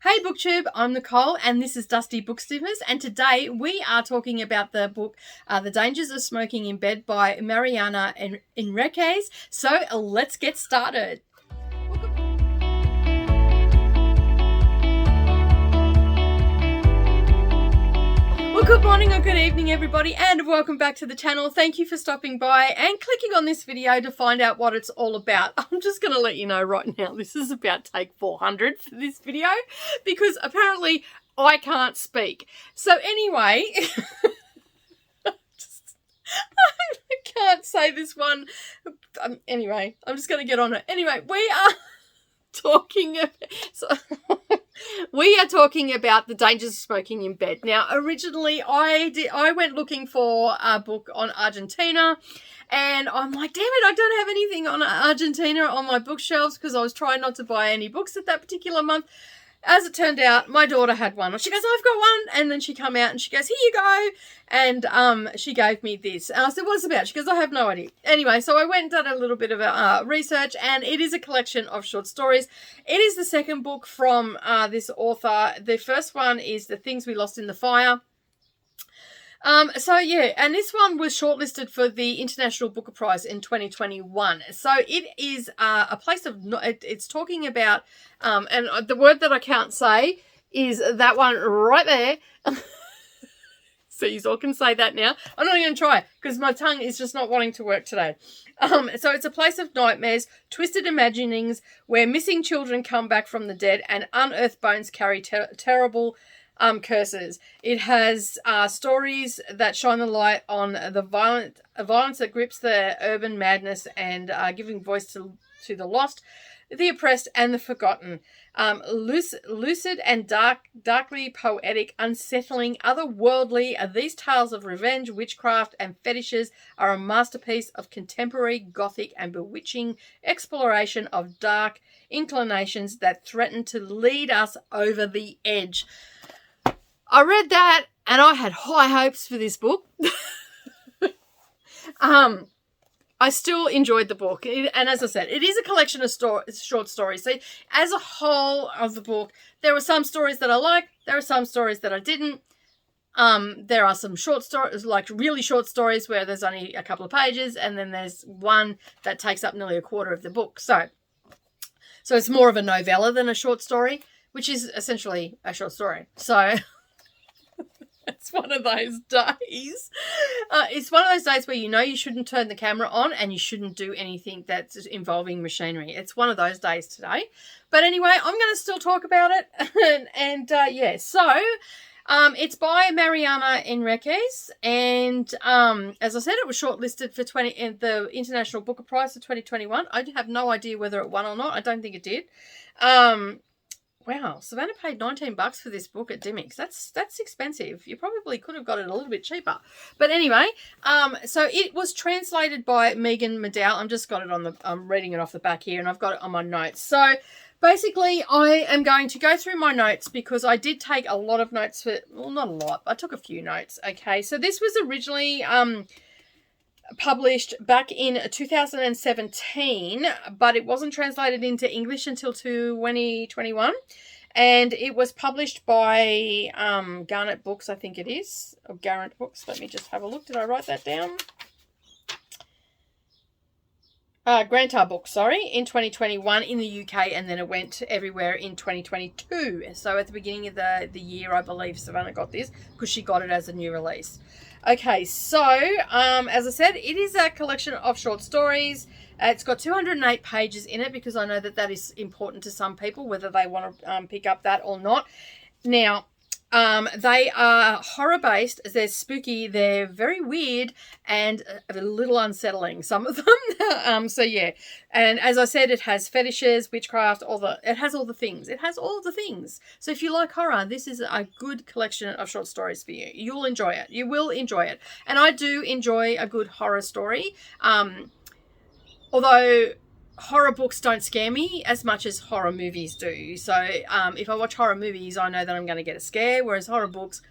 Hey Booktube, I'm Nicole and this is Dusty Book Sniffers, and today we are talking about the book The Dangers of Smoking in Bed by Mariana Enriquez. So let's get started. Well, good morning or good evening everybody, and welcome back to the channel. Thank you for stopping by and clicking on this video to find out what it's all about. I'm just going to let you know right now, this is about take 400 for this video because apparently I can't speak. So anyway, I can't say this one. Anyway, I'm just going to get on it. Anyway, we are talking about the dangers of smoking in bed. Now, originally I went looking for a book on Argentina, and I'm like, damn it, I don't have anything on Argentina on my bookshelves because I was trying not to buy any books at that particular month. As it turned out, my daughter had one. She goes, I've got one. And then she come out and she goes, here you go. And she gave me this. And I said, what's it about? She goes, I have no idea. Anyway, so I went and did a little bit of research, and it is a collection of short stories. It is the second book from this author. The first one is The Things We Lost in the Fire. So yeah, and this one was shortlisted for the International Booker Prize in 2021. So it is a place of, it's talking about, and the word that I can't say is that one right there. So you all can say that now. I'm not even going to try because my tongue is just not wanting to work today. So it's a place of nightmares, twisted imaginings, where missing children come back from the dead and unearthed bones carry terrible curses. It has stories that shine the light on the violence that grips the urban madness and giving voice to the lost, the oppressed, and the forgotten. Lucid and darkly poetic, unsettling, otherworldly, these tales of revenge, witchcraft, and fetishes are a masterpiece of contemporary gothic and bewitching exploration of dark inclinations that threaten to lead us over the edge. I read that and I had high hopes for this book. I still enjoyed the book. And as I said, it is a collection of short stories. So as a whole of the book, there were some stories that I liked. There are some stories that I didn't. There are some short stories, like really short stories where there's only a couple of pages. And then there's one that takes up nearly a quarter of the book. So it's more of a novella than a short story, which is essentially a short story. So it's one of those days. It's one of those days where you know you shouldn't turn the camera on and you shouldn't do anything that's involving machinery. It's one of those days today. But anyway, I'm going to still talk about it. Yeah, so it's by Mariana Enriquez. And as I said, it was shortlisted for the International Booker Prize for 2021. I have no idea whether it won or not. I don't think it did. Wow, Savannah paid $19 for this book at Dymocks. That's expensive. You probably could have got it a little bit cheaper. But anyway, so it was translated by Megan McDowell. I'm reading it off the back here, and I've got it on my notes. So basically, I am going to go through my notes because I did take a lot of notes not a lot. I took a few notes. Okay, so this was originally published back in 2017, but it wasn't translated into English until 2021, and it was published by Garnet Books, I think it is, or Garnet Books. Let me just have a look. Did I write that down? Grantar Books, sorry, in 2021 in the UK, and then it went everywhere in 2022. So at the beginning of the year, I believe Savannah got this because she got it as a new release. Okay, so as I said, it is a collection of short stories. It's got 208 pages in it because I know that is important to some people, whether they want to pick up that or not. Now, they are horror-based. They're spooky. They're very weird and a little unsettling, some of them. So, yeah. And as I said, it has fetishes, witchcraft, it has all the things. It has all the things. So if you like horror, this is a good collection of short stories for you. You'll enjoy it. You will enjoy it. And I do enjoy a good horror story. Although horror books don't scare me as much as horror movies do. So if I watch horror movies, I know that I'm going to get a scare, whereas horror books,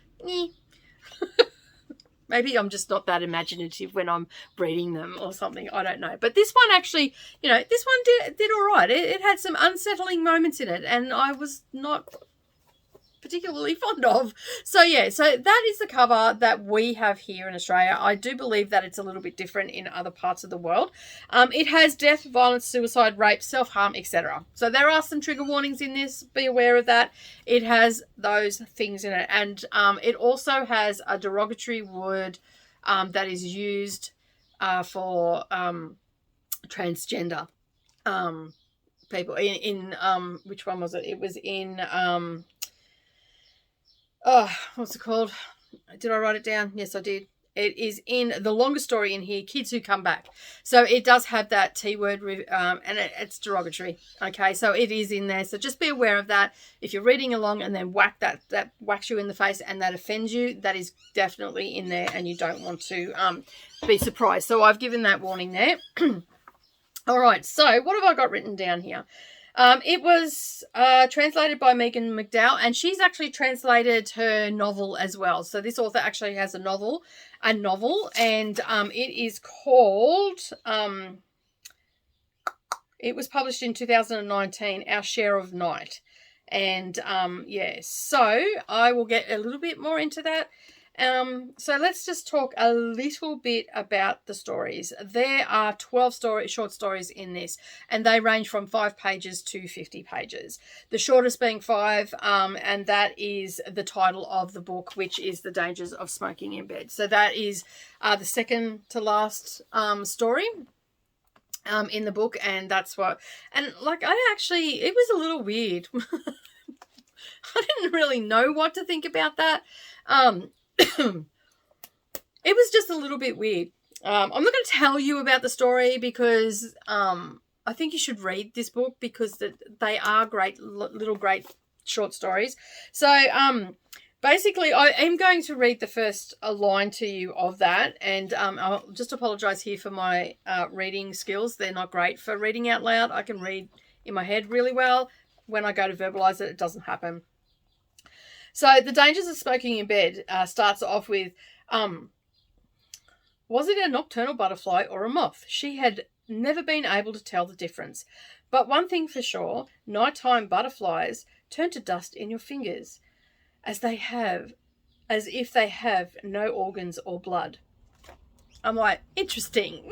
maybe I'm just not that imaginative when I'm reading them or something. I don't know. But this one actually, this one did all right. It had some unsettling moments in it, and I was not particularly fond of. So yeah, so that is the cover that we have here in Australia. I do believe that it's a little bit different in other parts of the world. It has death, violence, suicide, rape, self-harm, etc. So there are some trigger warnings in this. Be aware of that. It has those things in it. And it also has a derogatory word that is used for transgender people. In which one was it? It was in what's it called? Did I write it down? Yes, I did. It is in the longest story in here, Kids Who Come Back. So it does have that T word, and it's derogatory. Okay, so it is in there. So just be aware of that. If you're reading along and then that whacks you in the face and that offends you, that is definitely in there, and you don't want to be surprised. So I've given that warning there. All right, so what have I got written down here? It was translated by Megan McDowell, and she's actually translated her novel as well. So this author actually has a novel, and it is called, it was published in 2019, Our Share of Night. And so I will get a little bit more into that. So let's just talk a little bit about the stories. There are 12 short stories in this, and they range from 5 pages to 50 pages. The shortest being 5, and that is the title of the book, which is The Dangers of Smoking in Bed. So that is the second to last story in the book, and that's what, and like it was a little weird. I didn't really know what to think about that. It was just a little bit weird. I'm not going to tell you about the story because I think you should read this book because they are great short stories. So basically, I am going to read the first line to you of that, and I'll just apologise here for my reading skills. They're not great for reading out loud. I can read in my head really well. When I go to verbalise it, it doesn't happen. So The Dangers of Smoking in Bed starts off with, was it a nocturnal butterfly or a moth? She had never been able to tell the difference. But one thing for sure, nighttime butterflies turn to dust in your fingers, as if they have no organs or blood. I'm like, interesting.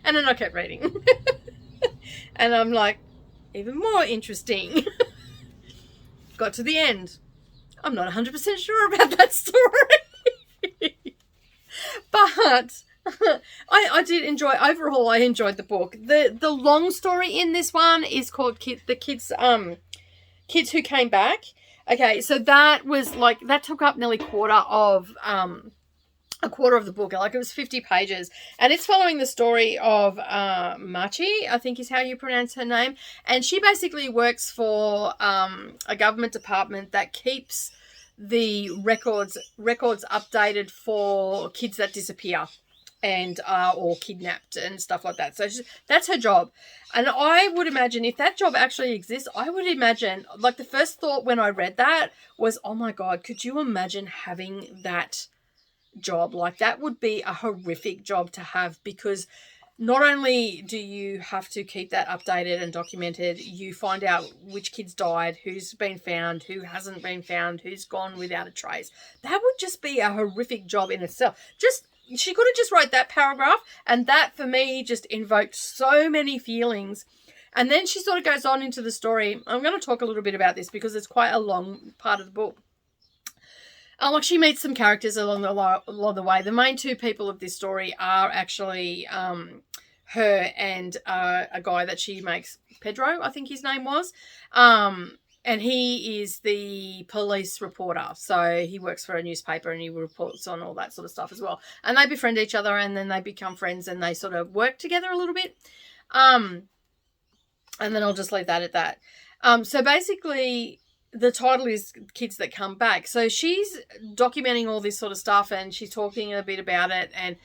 And then I kept reading. And I'm like, even more interesting. Got to the end. I'm not 100% sure about that story. But I did enjoy, overall I enjoyed the book. The long story in this one is called Kids Who Came Back. Okay, so that was like, that took up nearly a quarter of the book. Like, it was 50 pages, and it's following the story of Machi, I think is how you pronounce her name, and she basically works for a government department that keeps the records updated for kids that disappear and or kidnapped and stuff like that. So that's her job. And I would imagine if that job actually exists, I would imagine, like, the first thought when I read that was, oh my God, could you imagine having that job? Like, that would be a horrific job to have, because not only do you have to keep that updated and documented, you find out which kids died, who's been found, who hasn't been found, who's gone without a trace. That would just be a horrific job in itself. She could have just wrote that paragraph, and that for me just invoked so many feelings. And then she sort of goes on into the story. I'm going to talk a little bit about this because it's quite a long part of the book. Like, she meets some characters along the way. The main two people of this story are actually her and a guy that she makes, Pedro, I think his name was. And he is the police reporter. So he works for a newspaper and he reports on all that sort of stuff as well. And they befriend each other, and then they become friends and they sort of work together a little bit. And then I'll just leave that at that. So basically, the title is Kids That Come Back. So she's documenting all this sort of stuff, and she's talking a bit about it, and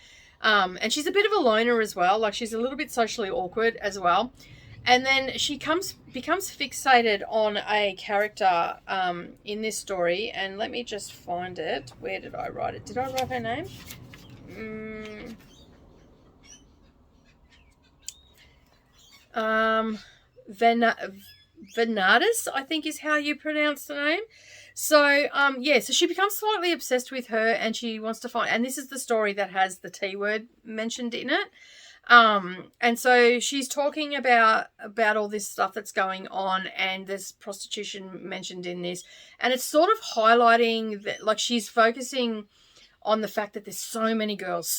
she's a bit of a loner as well. Like, she's a little bit socially awkward as well. And then she becomes fixated on a character in this story, and let me just find it. Where did I write it? Did I write her name? Bernardus, I think is how you pronounce the name. So, so she becomes slightly obsessed with her, and she wants to find, and this is the story that has the T word mentioned in it. And so she's talking about all this stuff that's going on, and there's prostitution mentioned in this, and it's sort of highlighting that, like, she's focusing on the fact that there's so many girls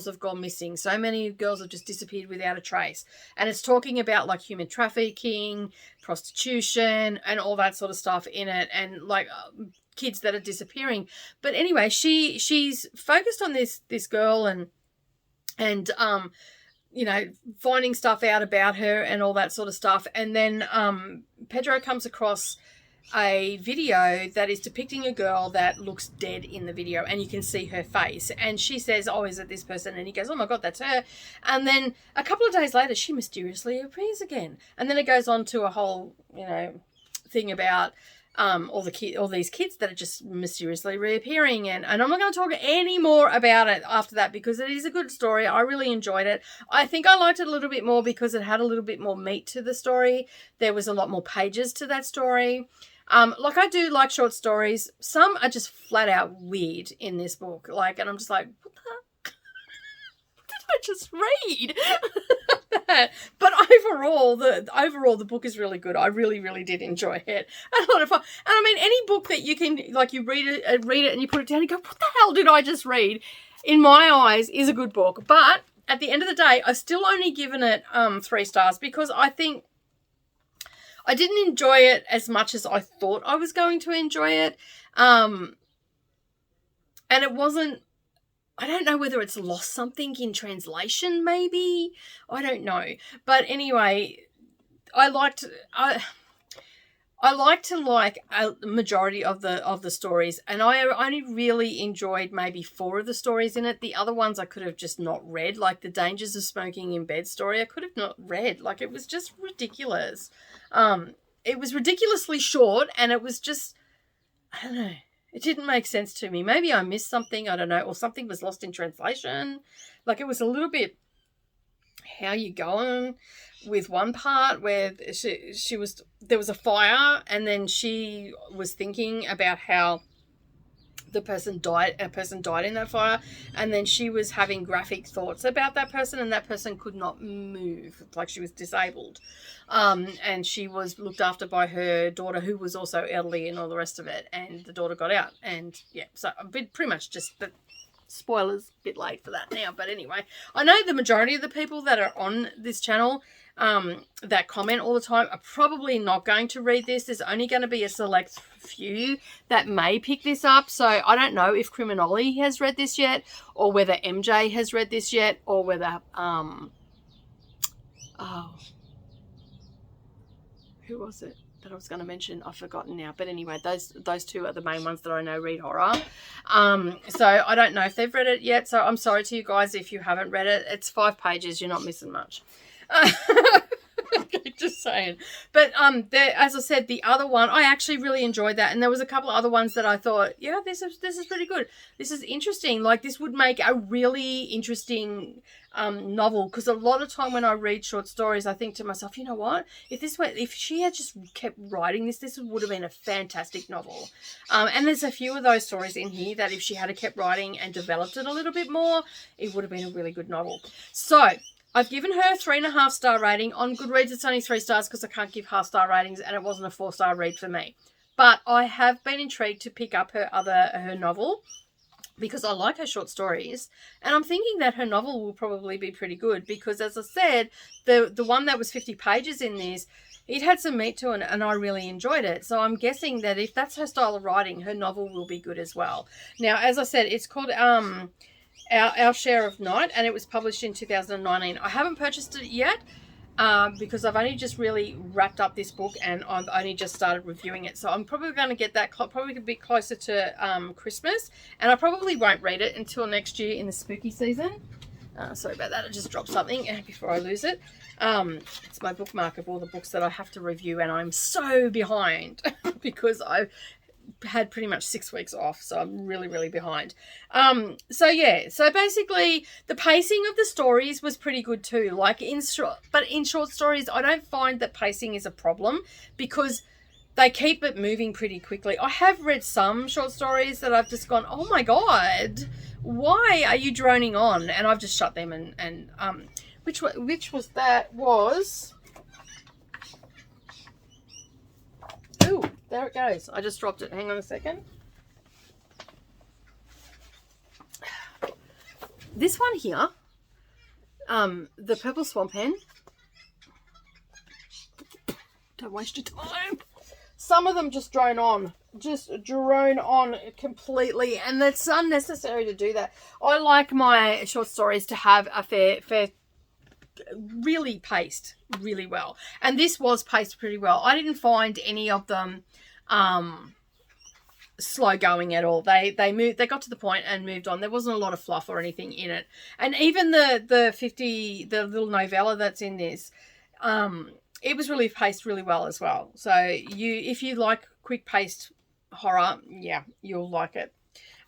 have gone missing, so many girls have just disappeared without a trace, and it's talking about like human trafficking, prostitution, and all that sort of stuff in it, and like kids that are disappearing. But anyway, she's focused on this girl, and finding stuff out about her and all that sort of stuff. And then Pedro comes across a video that is depicting a girl that looks dead in the video, and you can see her face, and she says, oh, is it this person? And he goes, oh my God, that's her. And then a couple of days later, she mysteriously appears again, and then it goes on to a whole thing about all these kids that are just mysteriously reappearing, and I'm not going to talk any more about it after that, because it is a good story. I really enjoyed it. I think I liked it a little bit more because it had a little bit more meat to the story. There was a lot more pages to that story. Like, I do like short stories. Some are just flat out weird in this book, like, and I'm just like, what did I just read? But overall, the book is really good. I really, really did enjoy it. A lot of fun. And I mean, any book that you can, like, you read it and you put it down and go, what the hell did I just read? In my eyes, is a good book. But at the end of the day, I've still only given it 3 stars, because I think I didn't enjoy it as much as I thought I was going to enjoy it. And it wasn't, I don't know whether it's lost something in translation, maybe. I don't know. But anyway, I like a majority of the stories, and I only really enjoyed maybe 4 of the stories in it. The other ones I could have just not read, like the Dangers of Smoking in Bed story. I could have not read. Like, it was just ridiculous. It was ridiculously short, and it was just, I don't know. It didn't make sense to me. Maybe I missed something, I don't know, or something was lost in translation. Like, it was a little bit, how you going with one part where there was a fire, and then she was thinking about how a person died in that fire, and then she was having graphic thoughts about that person, and that person could not move, like she was disabled, and she was looked after by her daughter, who was also elderly, and all the rest of it, and the daughter got out, and yeah, so a bit, pretty much just the spoilers, a bit late for that now, but anyway, I know the majority of the people that are on this channel that comment all the time are probably not going to read this. There's only going to be a select few that may pick this up, so I don't know if Criminoli has read this yet, or whether MJ has read this yet, or whether who was it that I was going to mention? I've forgotten now, but anyway, those 2 are the main ones that I know read horror. So I don't know if they've read it yet, so I'm sorry to you guys if you haven't read it. It's 5 pages, you're not missing much. Just saying. But as I said, the other one, I actually really enjoyed that, and there was a couple of other ones that I thought, yeah, this is pretty good. This is interesting. Like, this would make a really interesting novel, because a lot of time when I read short stories, I think to myself, you know what? If she had just kept writing this would have been a fantastic novel. And there's a few of those stories in here that if she had kept writing and developed it a little bit more, it would have been a really good novel. So I've given her 3.5 star rating. On Goodreads, it's only 3 stars because I can't give half-star ratings, and it wasn't a 4-star read for me. But I have been intrigued to pick up her novel, because I like her short stories, and I'm thinking that her novel will probably be pretty good, because, as I said, the one that was 50 pages in this, it had some meat to it, and I really enjoyed it. So I'm guessing that if that's her style of writing, her novel will be good as well. Now, as I said, it's called Our Share of Night, and it was published in 2019. I haven't purchased it yet because I've only just really wrapped up this book, and I've only just started reviewing it. So I'm probably going to get that probably a bit closer to Christmas, and I probably won't read it until next year in the spooky season. Sorry about that, I just dropped something before I lose it. It's my bookmark of all the books that I have to review, and I'm so behind because had pretty much 6 weeks off, so I'm really, really behind. So basically the pacing of the stories was pretty good too. Like in short stories, I don't find that pacing is a problem because they keep it moving pretty quickly. I have read some short stories that I've just gone, oh my God, why are you droning on? And I've just shut them and which was that was... Ooh, there it goes. I just dropped it. Hang on a second. This one here, the Purple Swamp Hen. Don't waste your time. Some of them just drone on completely, and it's unnecessary to do that. I like my short stories to have a fair really paced really well, and this was paced pretty well. I didn't find any of them slow going at all. They got to the point and moved on. There wasn't a lot of fluff or anything in it, and even the little novella that's in this, it was really paced really well as well. So if you like quick paced horror, yeah, you'll like it.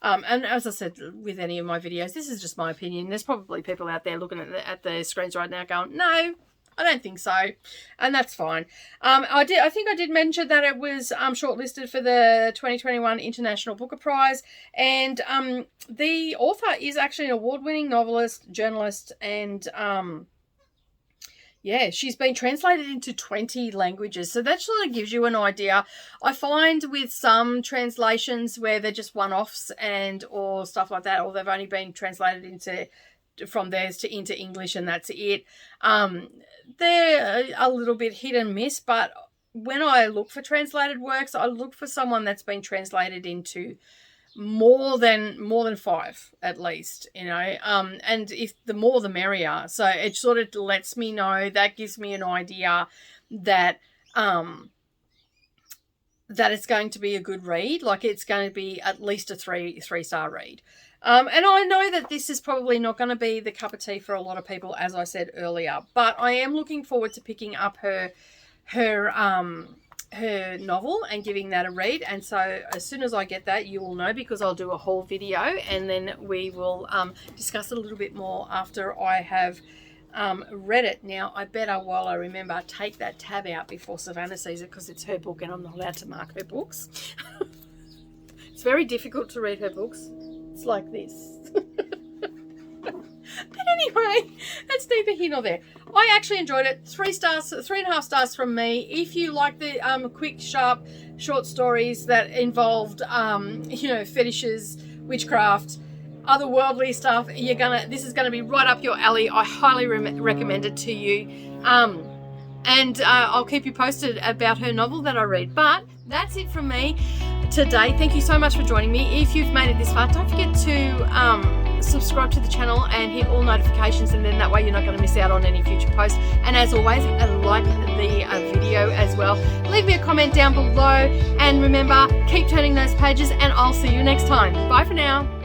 And as I said with any of my videos, this is just my opinion. There's probably people out there looking at the screens right now going, no, I don't think so. And that's fine. I think I did mention that it was shortlisted for the 2021 International Booker Prize. And the author is actually an award-winning novelist, journalist, and... yeah, she's been translated into 20 languages. So that sort of gives you an idea. I find with some translations where they're just one-offs or stuff like that, or they've only been translated from theirs into English and that's it. They're a little bit hit and miss, but when I look for translated works, I look for someone that's been translated into more than 5 at least, and if the more the merrier. So it sort of lets me know, that gives me an idea that that it's going to be a good read. Like it's going to be at least a 3-star read. And I know that this is probably not going to be the cup of tea for a lot of people, as I said earlier, but I am looking forward to picking up her novel and giving that a read. And so as soon as I get that, you will know, because I'll do a whole video and then we will discuss it a little bit more after I have read it. Now I better, while I remember, take that tab out before Savannah sees it, because it's her book and I'm not allowed to mark her books. It's very difficult to read her books. It's like this. But anyway, that's neither here nor there. I actually enjoyed it. 3 stars, 3.5 stars from me. If you like the quick, sharp, short stories that involved, fetishes, witchcraft, otherworldly stuff, this is gonna be right up your alley. I highly recommend it to you. And I'll keep you posted about her novel that I read. But that's it from me today. Thank you so much for joining me. If you've made it this far, don't forget to subscribe to the channel and hit all notifications, and then that way you're not going to miss out on any future posts. And as always, like the video as well. Leave me a comment down below, and remember, keep turning those pages, and I'll see you next time. Bye for now.